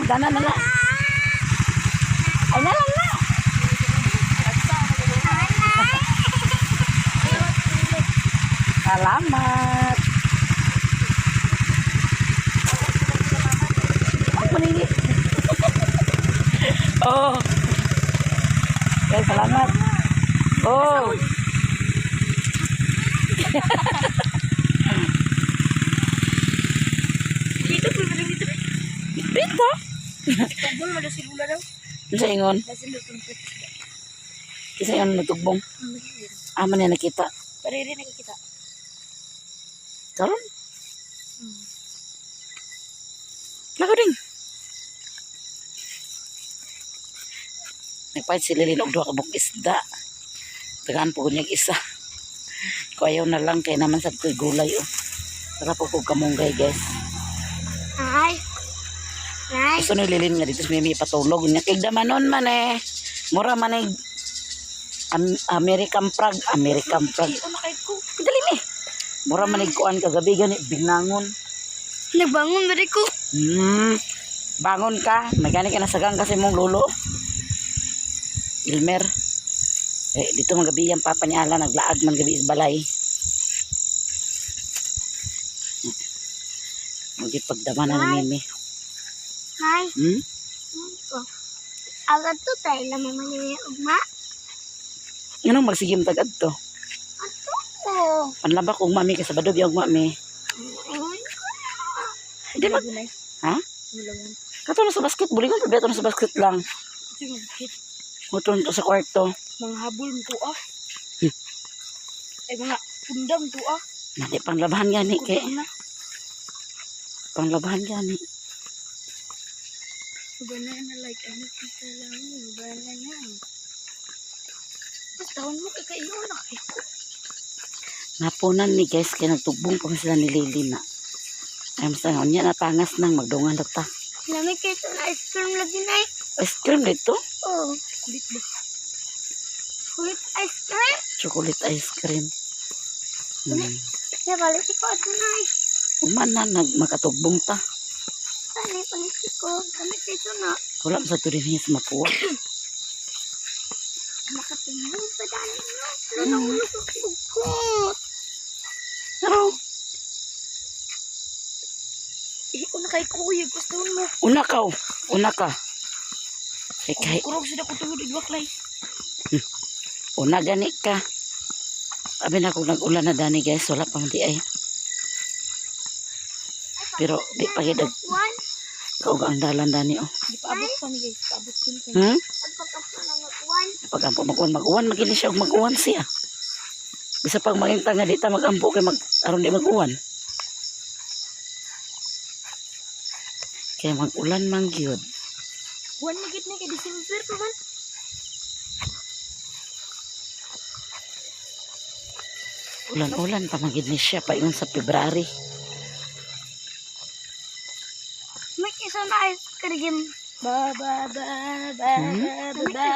Dana na. Ay na lang na. Salamat. Ako nini. Oh. Okay, salamat. Oh. Dito po ba dito? Dito. Tugbong mo si Lula daw. Sa ingon. Kasi lutumpit. Isa yung natugbong. Aman na nakita. Pariri nakikita. Karon. Lako ding. Nagpahit si Lilin og duha ka buok isda. Tagaan po niya isa. Kung ayaw na lang kaya naman sa ko'y gulay oh. Saka po kong kamunggay guys. Ay. Ay. Gusto ni Lilin nga dito may patulog niya. Kigdamanon man eh. Mura man eh. American Prague. American Prague. Ano kahit ko? Dali mi. Mura man eh kuan kagabi gani. Binangon. Nagbangon ba ko? Bangon ka. May gani ka nasagang kasi mong lolo. Ilmer. Eh, dito magabi yung papa niya ala. Naglaag man gabi is balay. Magipagdama na ng mimi. Ay. Agad to tayo lang mamali yung ugma. Ano magsigim tagad to? Ato ko. Panlabak ugma mi kasi badog yung ugma mi. Hindi mag... Ha? Kato na sa basket. Bulingon pa beto na sa basket lang. Muton to sa kwarto. Mga habol mo to ah. Ay mga pundam to ah. Hindi panglabahan gani kay. Panglabahan gani. Banana like ano kita lang. Banana. Tapos taon mo kakaiyo na kayo. Napunan ni guys kaya nagtugbong pa sila ni Lili na. Ayun sa nga niya natangas nang magdungan lata. Lamig kayo ito na ice cream lagi na eh. Ice cream dito? Oo. Kulit ba? Kulit ice cream? Chocolate ice cream. Nabalit ko ito na eh. Umana magkatugbong ta. Saan palit ko? Gamit ito na. Wala sa turin niya sa mapuwa. Makatingin pa dali mo. Wala na ulo sa kugot. Pero, Una kay kuya, gusto mo. una ka. Una ka. Kay Kurog sila ko tungod igwaklay. una gani ka. Abi na kung nag-ulan na dani guys, wala pang di ay. Pero di pagidag One. kaug ang dalan dani oh. Di pa abot pa ni guys. Paabot ko ni. Pagkampo mag-uwan magili siya og mag-uwan siya. Bisa pag maginta nga di ta mag-ampo kay aron di mag-uwan. Kaya mag-ulan man gyud. One magit ni kay December pa man. Ulan-ulan pa magid ni siya pa ingon sa February. May isa na ice cream. Ba ba ba ba ba ba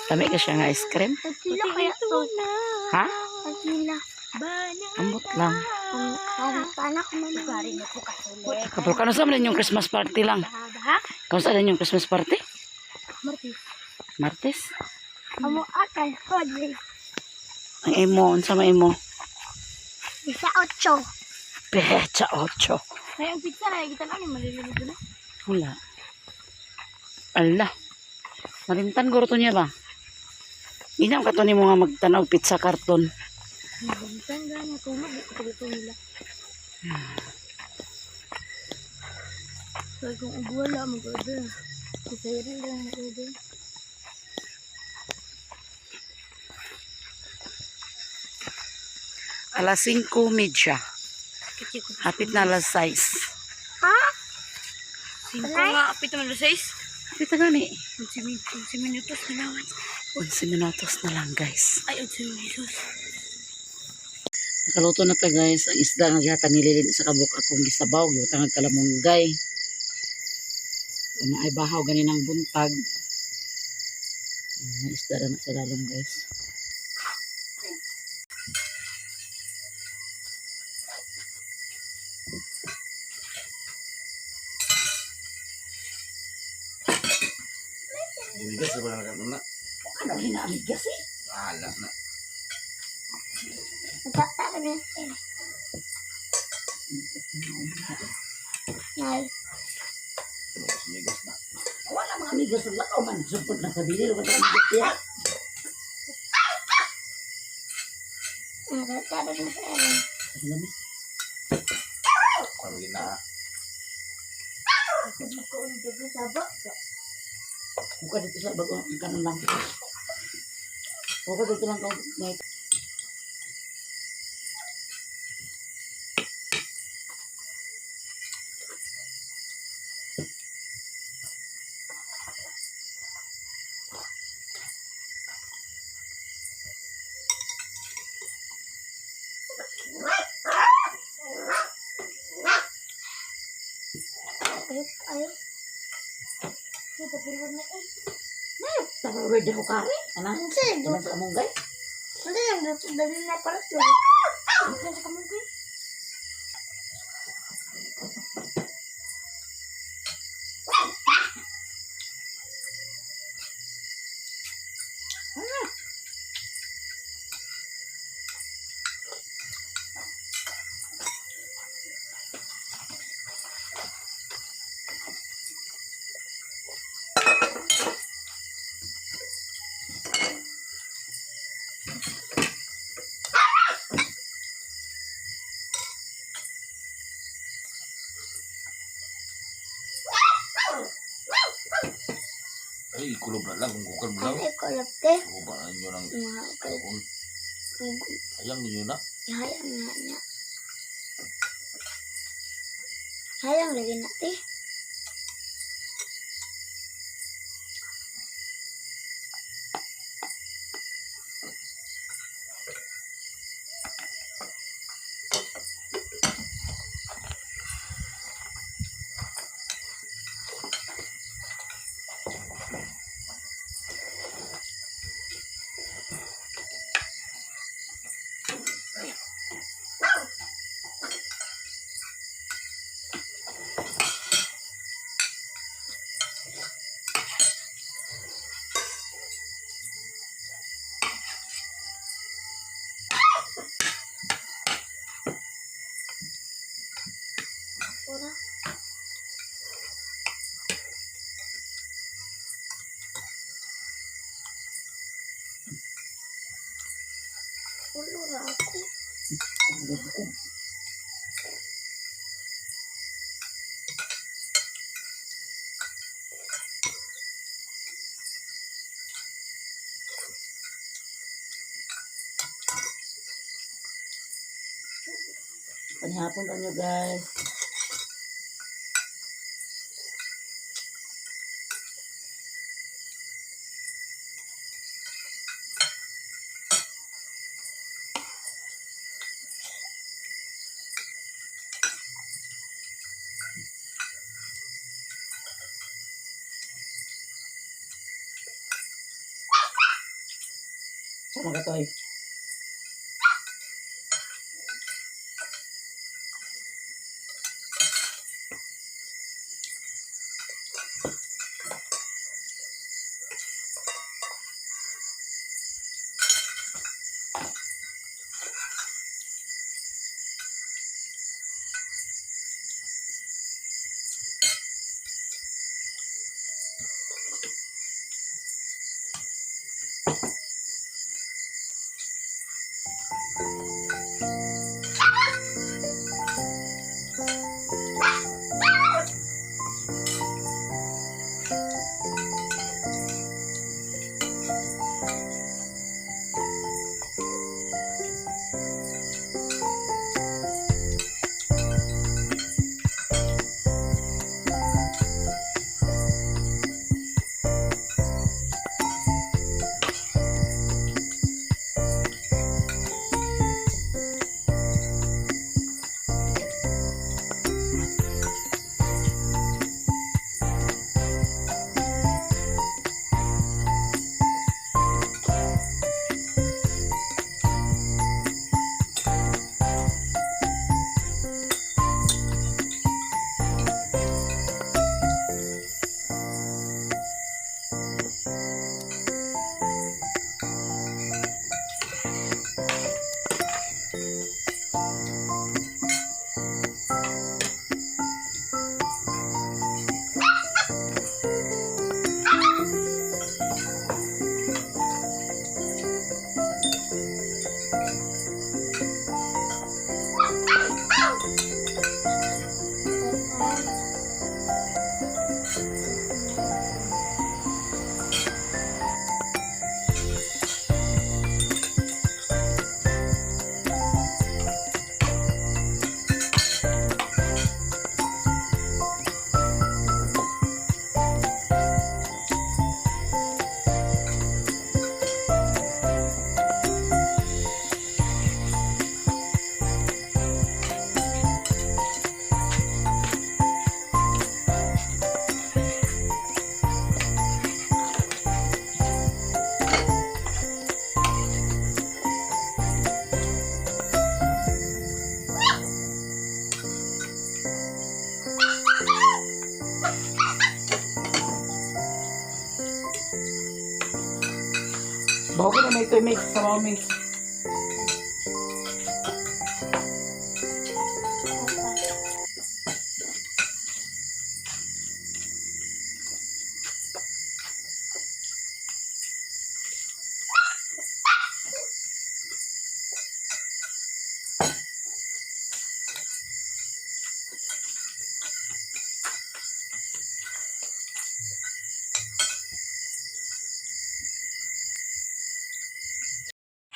Tami ka siya nga ice cream? Sila kaya to. Ha? Sila. Ambot lang. Ang tanak mo na gari na po kasulit. Kapag kano sa man yung Christmas party lang? Ha? Kano sa yung Christmas party? Martis. Martes? Amo akal ko di. Ang imo, unsa may imo? Isa 8. Pecha 8. May ang pizza na kita na ni malililig na. Wala. Allah. Marintan guro to niya ba? Inam ka to ni mo nga magtanaw pizza karton. Bintang ganya tunog ito nila. Kaya kung wala mag-order. Kita rin lang mag-order. Alas 5:30. Hapit na alas 6. Ha? 5 nga, apit naman alas 6. Hapit na gani. 11 minutos na naman. 11 minutos na lang guys. Ay, 11 minutos. Nakaluto na ta guys. Ang isda nga gihatan ni Lilin sa kabuk akong gisabaw. Gihatan nga kalamunggay. Ano ay bahaw gani ng buntag. May isda na sa lalong guys. Amigas na ba na ka na? Ano hinamigas eh? Ala na. Nagkakta na eh. Nay. Amigas na. Wala mga amigas na lakaw man. Sumpod na kabili. Wala mga amigas yan. Nagkakta na sa ere. Ano na? Parang gina. Buka dito sa bago ang kanan lang. Buka dito lang kau naik. Ayo. Kita pilih na eh. Sama beda ko kari. Ano? Sige. Ano sa among guys? Ano yung dito? Dali na pala ito. Ano sa kamong ko? Ay, kulob na lang. Kung kukal mo lang. Ay, kolapte. Kukuhaan nyo ng Mga kapon. kalpugod. Sayang ninyo na. Hayang nga niya. Hayang lagi natin. Pura. Ulur aku. Panihapon pa nyo guys. Sama ka toy. mix, sabaw mix.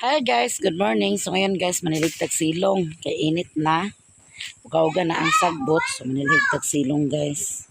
Hi guys, good morning. So ngayon guys, maniligtag silong. Kay init na. Uga-uga na ang sagbot. So maniligtag silong guys.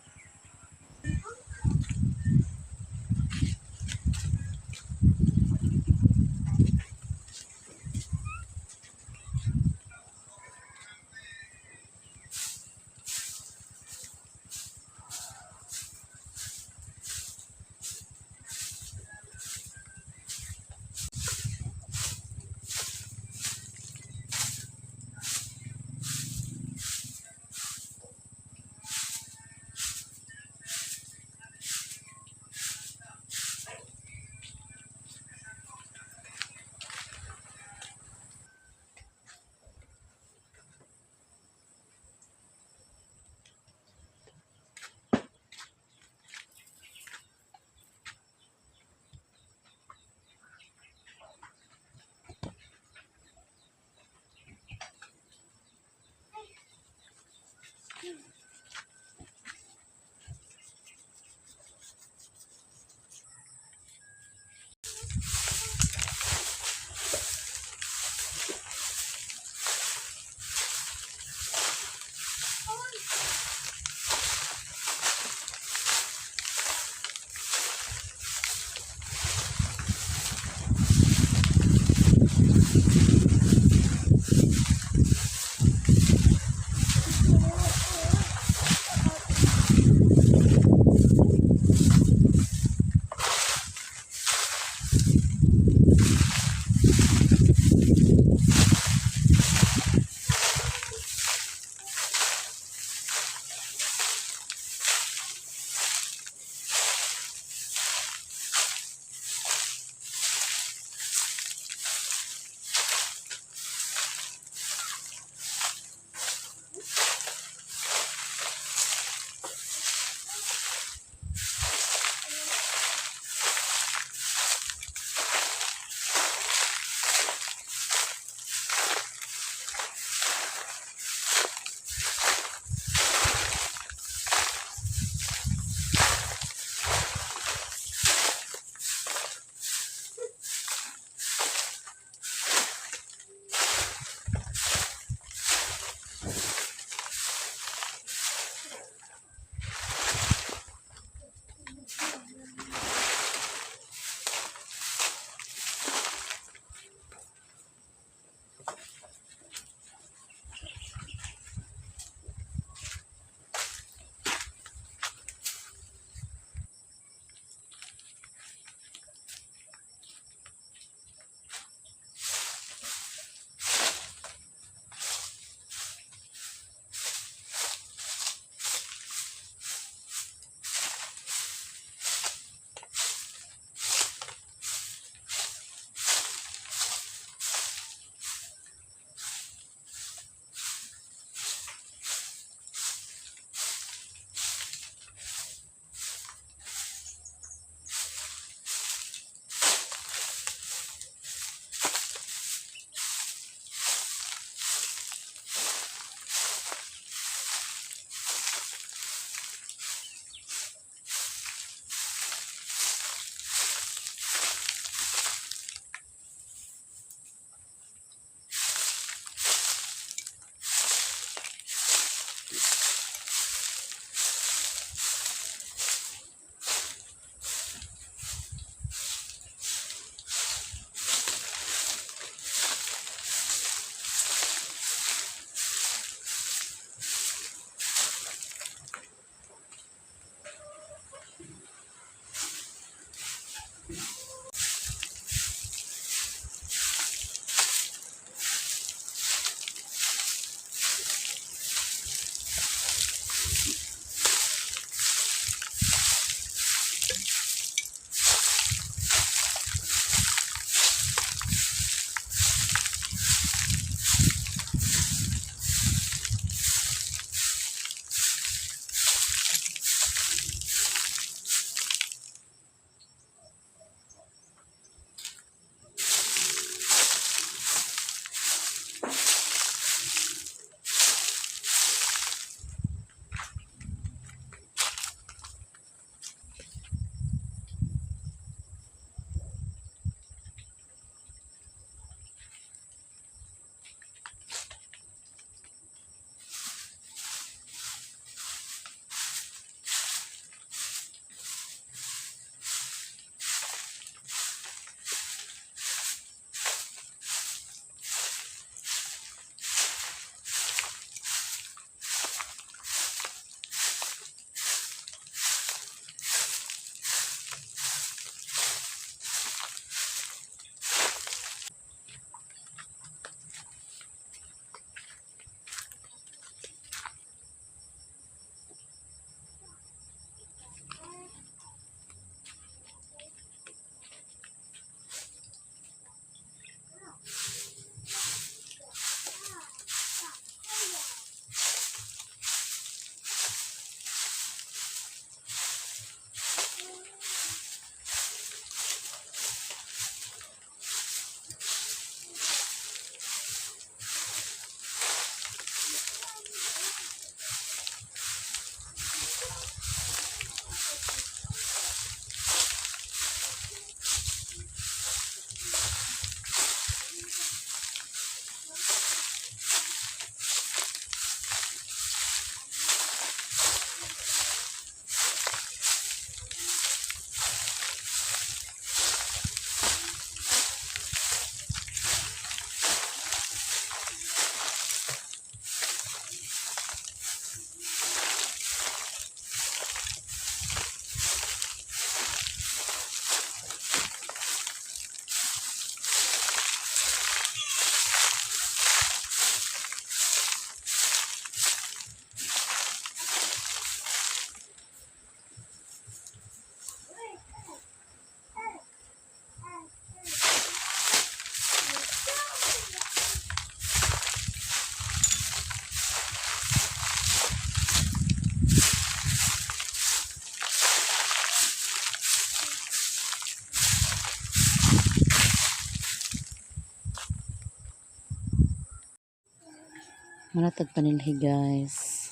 Manatag panilhi guys.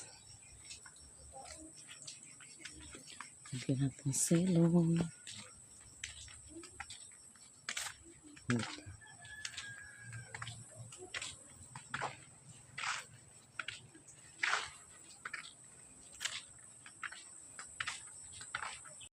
Lagyan natin silong.